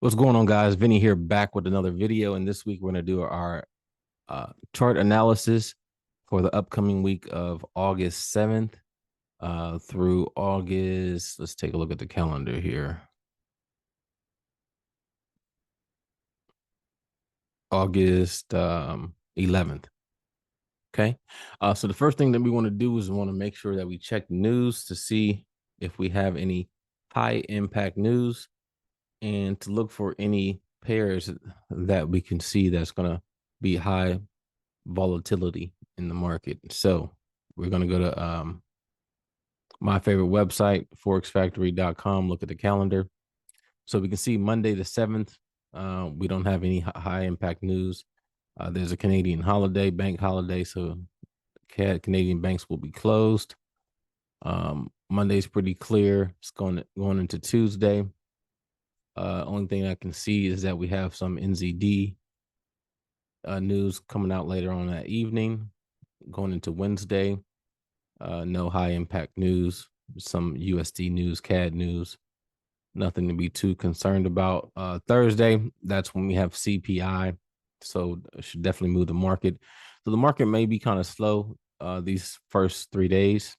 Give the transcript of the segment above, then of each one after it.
What's going on, guys? Vinny here, back with another video. And this week we're going to do our chart analysis for the upcoming week of August 7th through August. Let's take a look at the calendar here. August 11th. Okay. So the first thing that we want to do is we want to make sure that we check the news to see if we have any high impact news and to look for any pairs that we can see that's going to be high volatility in the market. So we're going to go to my favorite website, forexfactory.com, look at the calendar. So we can see Monday the 7th, we don't have any high impact news. There's a Canadian holiday, bank holiday, so Canadian banks will be closed. Monday's pretty clear. It's going into Tuesday. Only thing I can see is that we have some NZD news coming out later on that evening. Going into Wednesday, no high impact news, some USD news, CAD news, nothing to be too concerned about. Thursday, that's when we have CPI, so it should definitely move the market. So the market may be kind of slow these first 3 days,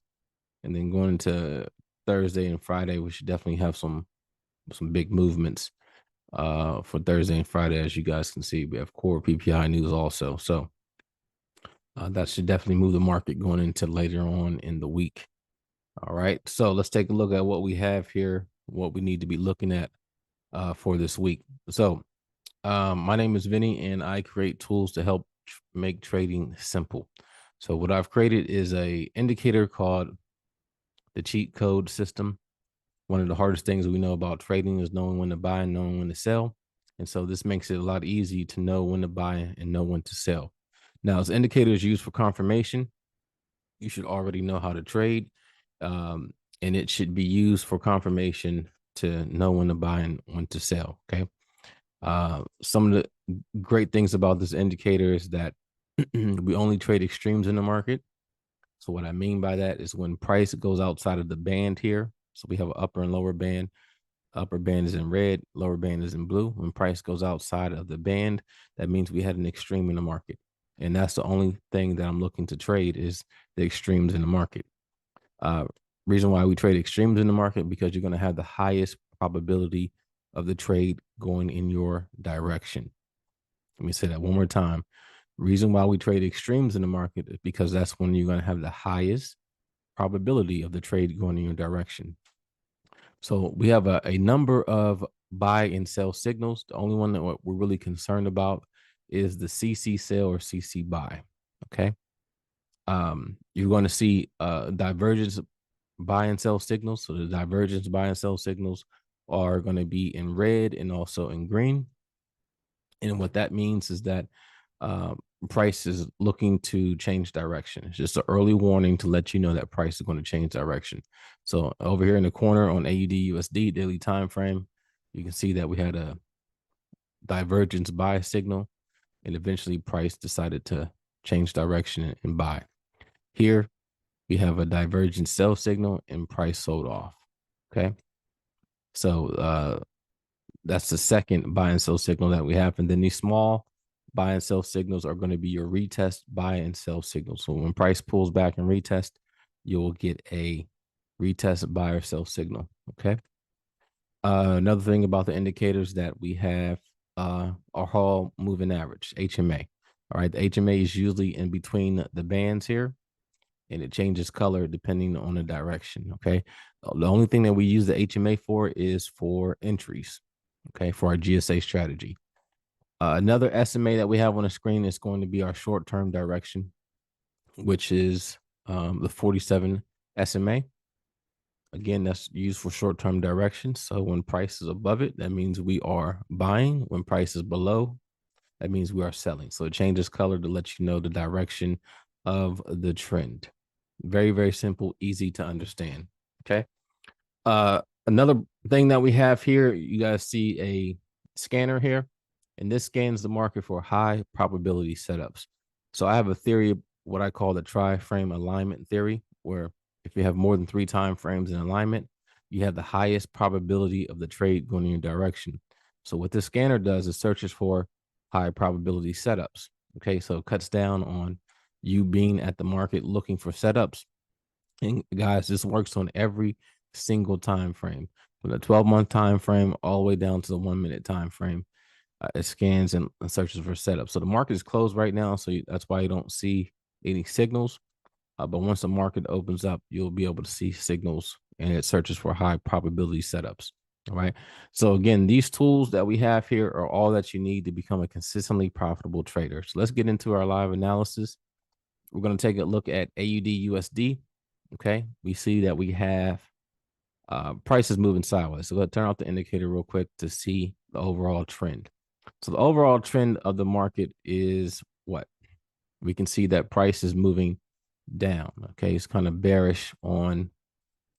and then going into Thursday and Friday, we should definitely have some big movements for Thursday and Friday. As you guys can see, we have core PPI news also, so that should definitely move the market going into later on in the week. All right, so let's take a look at what we have here, what we need to be looking at for this week. So my name is Vinnie, and I create tools to help make trading simple. So what I've created is a indicator called the cheat code system. One of the hardest things we know about trading is knowing when to buy and knowing when to sell. And so this makes it a lot easier to know when to buy and know when to sell. Now, as indicators used for confirmation, you should already know how to trade. And it should be used for confirmation to know when to buy and when to sell. Okay. Some of the great things about this indicator is that we only trade extremes in the market. So what I mean by that is when price goes outside of the band here. So we have an upper and lower band. Upper band is in red, lower band is in blue. When price goes outside of the band, that means we had an extreme in the market. And that's the only thing that I'm looking to trade is the extremes in the market. Reason why we trade extremes in the market, because you're going to have the highest probability of the trade going in your direction. Let me say that one more time. Reason why we trade extremes in the market is because that's when you're going to have the highest probability of the trade going in your direction. So we have a number of buy and sell signals. The only one that we're really concerned about is the CC sell or CC buy. Okay. You're going to see divergence buy and sell signals. So the divergence buy and sell signals are going to be in red and also in green. And what that means is that price is looking to change direction. It's just an early warning to let you know that price is going to change direction. So over here in the corner on AUDUSD daily time frame, you can see that we had a divergence buy signal, and eventually price decided to change direction and buy. Here we have a divergence sell signal and price sold off. Okay. So that's the second buy and sell signal that we have. And then these small buy and sell signals are going to be your retest buy and sell signals. So when price pulls back and retest, you'll get a retest buy or sell signal. Okay. Another thing about the indicators that we have our Hall moving average, HMA. All right. The HMA is usually in between the bands here, and it changes color depending on the direction. Okay. The only thing that we use the HMA for is for entries. Okay. For our GSA strategy. Another SMA that we have on the screen is going to be our short-term direction, which is the 47 SMA. Again, that's used for short-term direction. So when price is above it, that means we are buying. When price is below, that means we are selling. So it changes color to let you know the direction of the trend. Very, very simple, easy to understand. Okay. Another thing that we have here, you guys see a scanner here, and this scans the market for high probability setups. So I have a theory, what I call the tri-frame alignment theory, where if you have more than 3 time frames in alignment, you have the highest probability of the trade going in your direction. So what this scanner does is searches for high probability setups. Okay, so it cuts down on you being at the market looking for setups. And guys, this works on every single time frame, from the 12-month time frame all the way down to the 1-minute time frame. It scans and searches for setups. So the market is closed right now, so that's why you don't see any signals. But once the market opens up, you'll be able to see signals, and it searches for high probability setups. All right. So again, these tools that we have here are all that you need to become a consistently profitable trader. So let's get into our live analysis. We're going to take a look at AUDUSD. Okay. We see that we have prices moving sideways. So let's turn off the indicator real quick to see the overall trend. So the overall trend of the market is what? We can see that price is moving down. Okay. It's kind of bearish on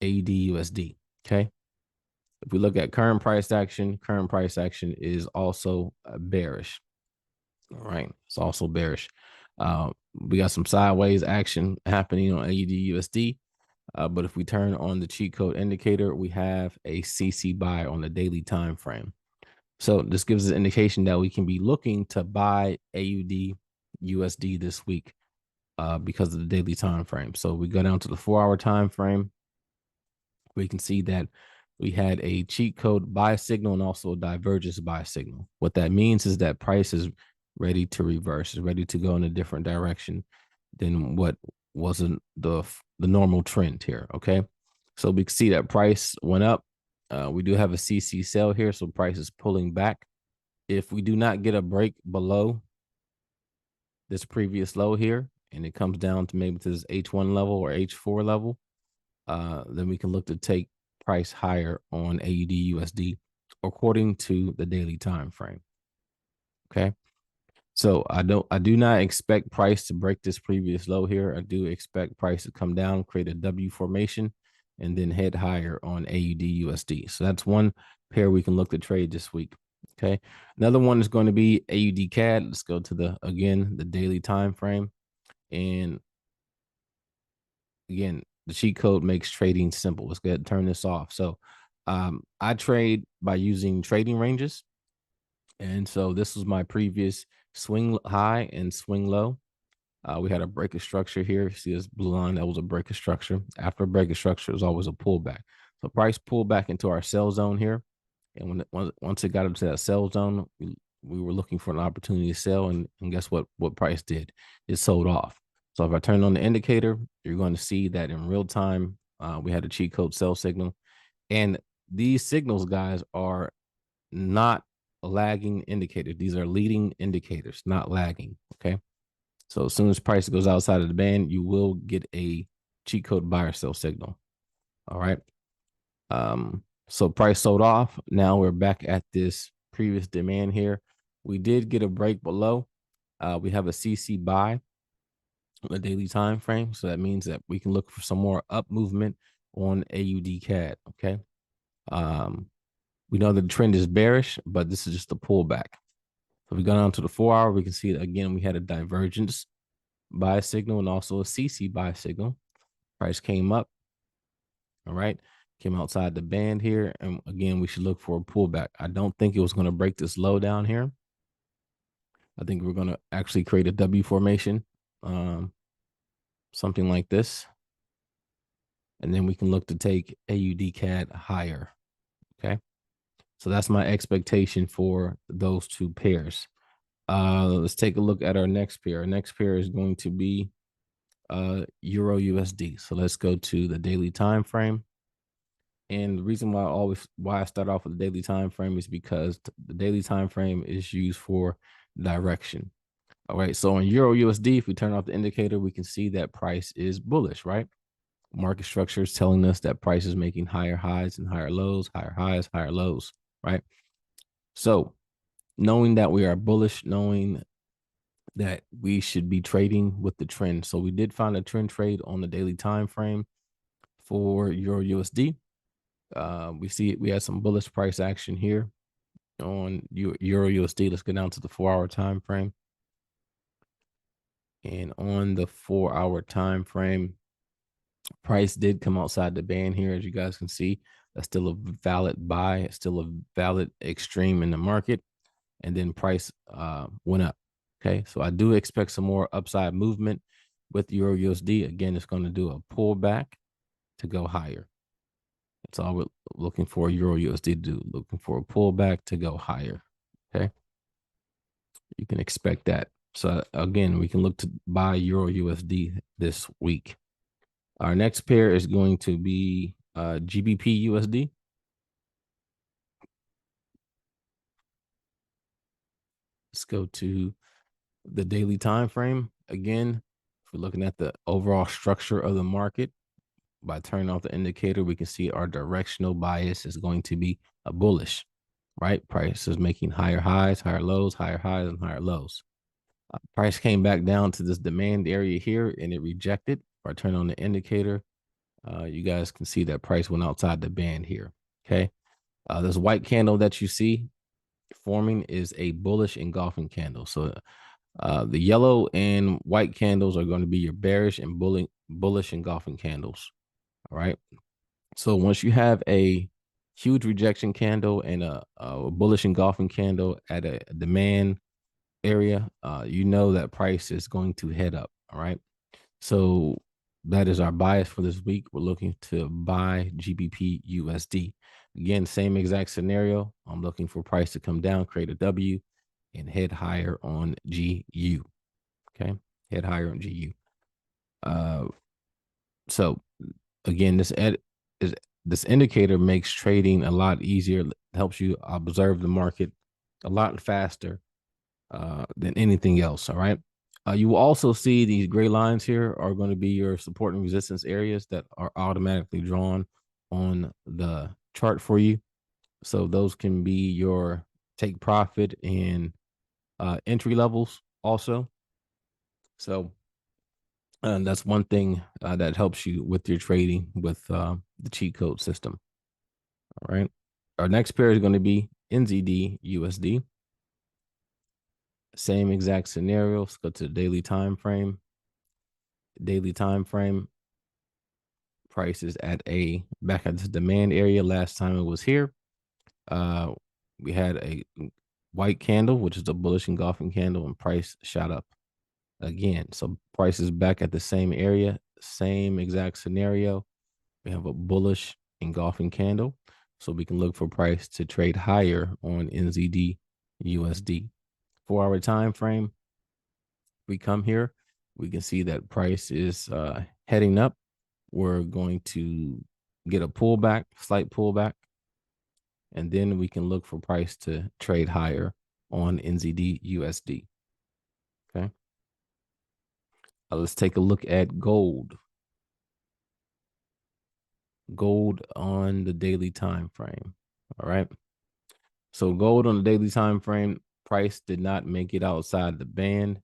AUDUSD. Okay. If we look at current price action is also bearish. All right. It's also bearish. We got some sideways action happening on AUDUSD. But if we turn on the cheat code indicator, we have a CC buy on the daily time frame. So this gives us an indication that we can be looking to buy AUDUSD this week because of the daily time frame. So we go down to the 4-hour time frame. We can see that we had a cheat code buy signal and also a divergence buy signal. What that means is that price is ready to reverse, is ready to go in a different direction than what wasn't the normal trend here. Okay. So we can see that price went up. We do have a CC sell here, so price is pulling back. If we do not get a break below this previous low here, and it comes down to maybe to this H1 level or H4 level, then we can look to take price higher on AUDUSD according to the daily time frame. Okay. So I do not expect price to break this previous low here. I do expect price to come down, create a W formation, and then head higher on AUDUSD. So that's one pair we can look to trade this week. Okay. Another one is going to be AUD-CAD. Let's go to the daily time frame. And again, the cheat code makes trading simple. Let's go ahead and turn this off. So I trade by using trading ranges. And so this was my previous swing high and swing low. We had a break of structure here. See this blue line? That was a break of structure. After a break of structure, it was always a pullback. So price pulled back into our sell zone here. And once it got into that sell zone, we were looking for an opportunity to sell. And guess what price did? It sold off. So if I turn on the indicator, you're going to see that in real time, we had a cheat code sell signal. And these signals, guys, are not lagging indicators. These are leading indicators, not lagging. Okay. So as soon as price goes outside of the band, you will get a cheat code buy or sell signal. All right. So price sold off. Now we're back at this previous demand here. We did get a break below. We have a CC buy on the daily time frame. So that means that we can look for some more up movement on AUD-CAD. Okay. We know the trend is bearish, but this is just a pullback. So we go down to the 4-hour, we can see that again, we had a divergence buy signal and also a CC buy signal. Price came up. All right. Came outside the band here. And again, we should look for a pullback. I don't think it was going to break this low down here. I think we're going to actually create a W formation, something like this. And then we can look to take AUD-CAD higher. Okay. So that's my expectation for those two pairs. Let's take a look at our next pair. Our next pair is going to be Euro USD. So let's go to the daily time frame. And the reason why I start off with the daily time frame is because the daily time frame is used for direction. All right. So on Euro USD, if we turn off the indicator, we can see that price is bullish, right? Market structure is telling us that price is making higher highs and higher lows, higher highs, higher lows, right? So knowing that we are bullish, knowing that we should be trading with the trend. So we did find a trend trade on the daily time frame for Euro USD. We see we had some bullish price action here on Euro USD. Let's go down to the 4-hour time frame. And on the 4-hour time frame, price did come outside the band here, as you guys can see. That's still a valid buy. It's still a valid extreme in the market. And then price went up. Okay, so I do expect some more upside movement with Euro USD. Again, it's going to do a pullback to go higher. That's all we're looking for Euro USD to do. Looking for a pullback to go higher. Okay, you can expect that. So again, we can look to buy Euro USD this week. Our next pair is going to be GBPUSD. Let's go to the daily time frame. Again, if we're looking at the overall structure of the market, by turning off the indicator, we can see our directional bias is going to be a bullish, right? Price is making higher highs, higher lows, higher highs, and higher lows. Price came back down to this demand area here and it rejected. If I turn on the indicator, you guys can see that price went outside the band here. Okay. This white candle that you see forming is a bullish engulfing candle. So the yellow and white candles are going to be your bearish and bullish engulfing candles. All right. So once you have a huge rejection candle and a bullish engulfing candle at a demand area, you know that price is going to head up. All right. So that is our bias for this week. We're looking to buy GBP USD. Again, same exact scenario. I'm looking for price to come down, create a W, and head higher on GU. Okay, head higher on GU. So again, this indicator makes trading a lot easier. Helps you observe the market a lot faster than anything else. All right. You will also see these gray lines here are going to be your support and resistance areas that are automatically drawn on the chart for you. So those can be your take profit and entry levels also. So that's one thing that helps you with your trading with the cheat code system. All right. Our next pair is going to be NZD USD. Same exact scenario. Let's go to the daily time frame. Daily time frame price is at back at the demand area. Last time it was here. We had a white candle, which is a bullish engulfing candle, and price shot up again. So price is back at the same area, same exact scenario. We have a bullish engulfing candle. So we can look for price to trade higher on NZD USD. 4-hour time frame, we come here, we can see that price is heading up. We're going to get a pullback, slight pullback, and then we can look for price to trade higher on NZD USD. Okay. Let's take a look at gold. Gold on the daily time frame. All right. So gold on the daily time frame, price did not make it outside the band.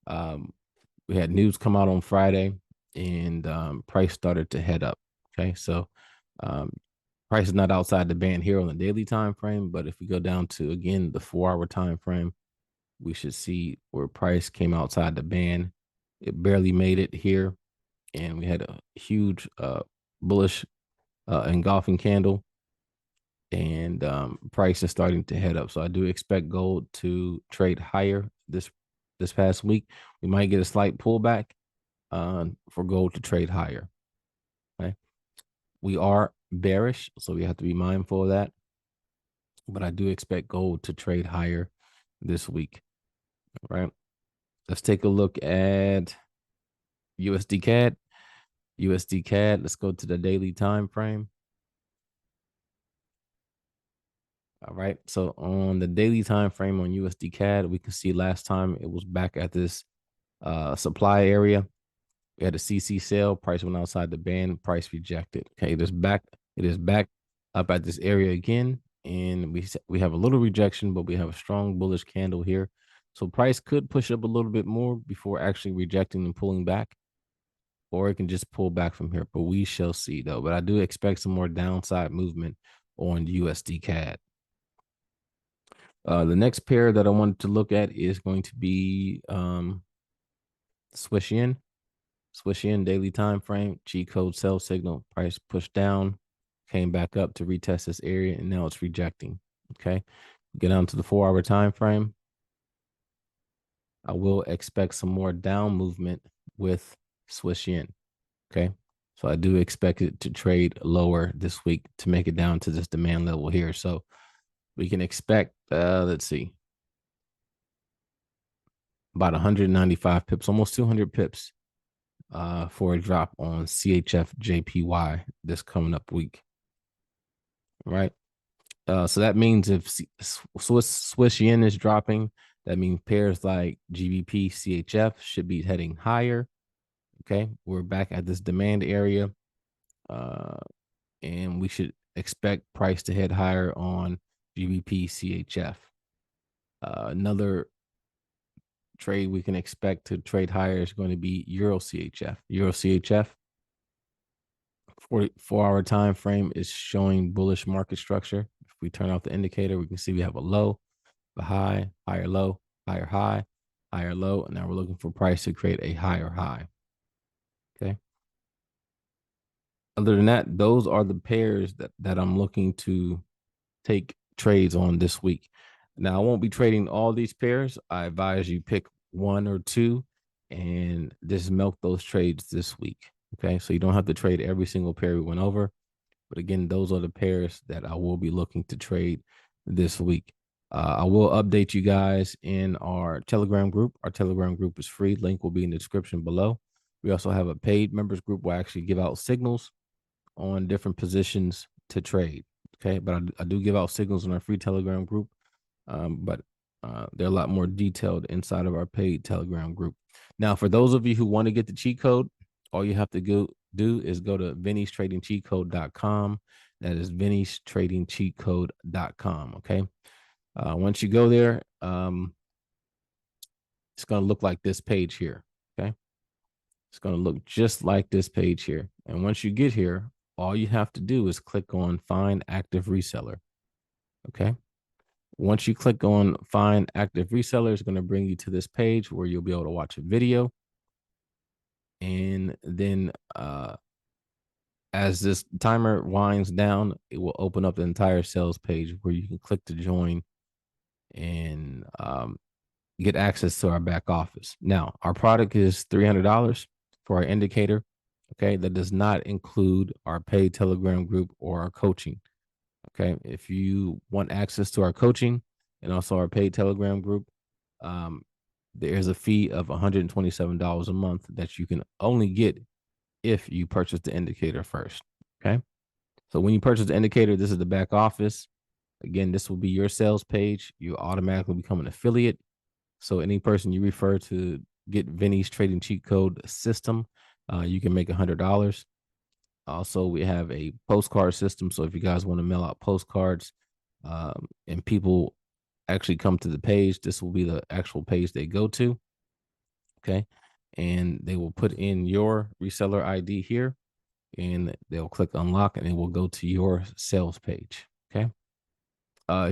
We had news come out on Friday, and price started to head up. Okay, so price is not outside the band here on the daily time frame, but if we go down to again the 4-hour time frame, we should see where price came outside the band. It barely made it here, and we had a huge bullish engulfing candle, and price is starting to head up. So I do expect gold to trade higher this past week. We might get a slight pullback for gold to trade higher. Okay, we are bearish, so we have to be mindful of that. But I do expect gold to trade higher this week. All right, let's take a look at USD CAD. USD CAD. Let's go to the daily time frame. All right. So on the daily time frame on USD CAD, we can see last time it was back at this supply area. We had a CC sale, price went outside the band, price rejected. Okay, it is back up at this area again, and we have a little rejection, but we have a strong bullish candle here. So price could push up a little bit more before actually rejecting and pulling back, or it can just pull back from here. But we shall see though. But I do expect some more downside movement on USD CAD. The next pair that I wanted to look at is going to be Swish Yen. Swish Yen daily time frame, G code sell signal, price push down. came back up to retest this area, and now it's rejecting. Okay, get down to the 4-hour time frame. I will expect some more down movement with Swiss yen. Okay, so I do expect it to trade lower this week to make it down to this demand level here. So we can expect, let's see, about 195 pips, almost 200 pips for a drop on CHFJPY this coming up week. Right. So that means if Swiss yen is dropping, that means pairs like GBP, CHF should be heading higher. Okay. We're back at this demand area. And we should expect price to head higher on GBP, CHF. Another trade we can expect to trade higher is going to be Euro CHF. Euro CHF 4-hour time frame is showing bullish market structure. If we turn off the indicator, we can see we have a low, a high, higher low, higher high, higher low, and now we're looking for price to create a higher high. Okay. Other than that, those are the pairs that I'm looking to take trades on this week. Now, I won't be trading all these pairs. I advise you pick one or two and just milk those trades this week. Okay, so you don't have to trade every single pair we went over. But again, those are the pairs that I will be looking to trade this week. I will update you guys in our Telegram group. Our Telegram group is free. Link will be in the description below. We also have a paid members group where I actually give out signals on different positions to trade. Okay, but I do give out signals in our free Telegram group, but they're a lot more detailed inside of our paid Telegram group. Now, for those of you who want to get the cheat code, all you have to do is go to VinniesTradingCheatCode.com. That is VinniesTradingCheatCode.com. Okay, once you go there, it's going to look like this page here. Okay, it's going to look just like this page here. And once you get here, all you have to do is click on Find Active Reseller. Okay. Once you click on Find Active Reseller, it's going to bring you to this page where you'll be able to watch a video. And then as this timer winds down, it will open up the entire sales page where you can click to join and get access to our back office. Now, our product is $300 for our indicator. Okay, that does not include our paid Telegram group or our coaching. Okay, if you want access to our coaching and also our paid Telegram group, there's a fee of $127 a month that you can only get if you purchase the indicator first. Okay, so when you purchase the indicator, this is the back office. Again, this will be your sales page. You automatically become an affiliate. So any person you refer to get Vinnie's trading cheat code system, you can make $100. Also, we have a postcard system. So if you guys want to mail out postcards and people actually come to the page, this will be the actual page they go to. Okay. And they will put in your reseller ID here and they'll click unlock and it will go to your sales page. Okay.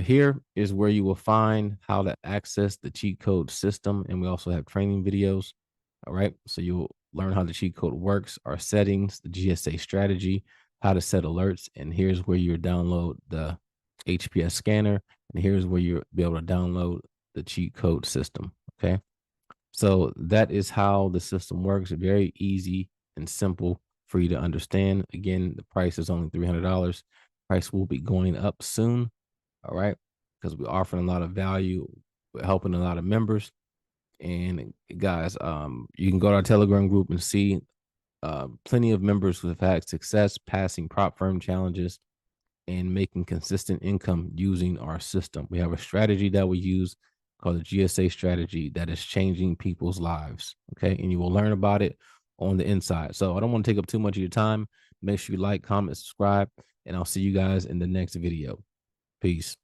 Here is where you will find how to access the cheat code system. And we also have training videos. All right. So you'll learn how the cheat code works, our settings, the GSA strategy, how to set alerts. And here's where you download the HPS scanner. And here's where you'll be able to download the cheat code system. Okay. So that is how the system works. Very easy and simple for you to understand. Again, the price is only $300. Price will be going up soon. All right. Because we're offering a lot of value. We're helping a lot of members. And guys, you can go to our Telegram group and see plenty of members who have had success passing prop firm challenges and making consistent income using our system. We have a strategy that we use called the GSA strategy that is changing people's lives. Okay. And you will learn about it on the inside. So I don't want to take up too much of your time. Make sure you like, comment, subscribe, and I'll see you guys in the next video. Peace.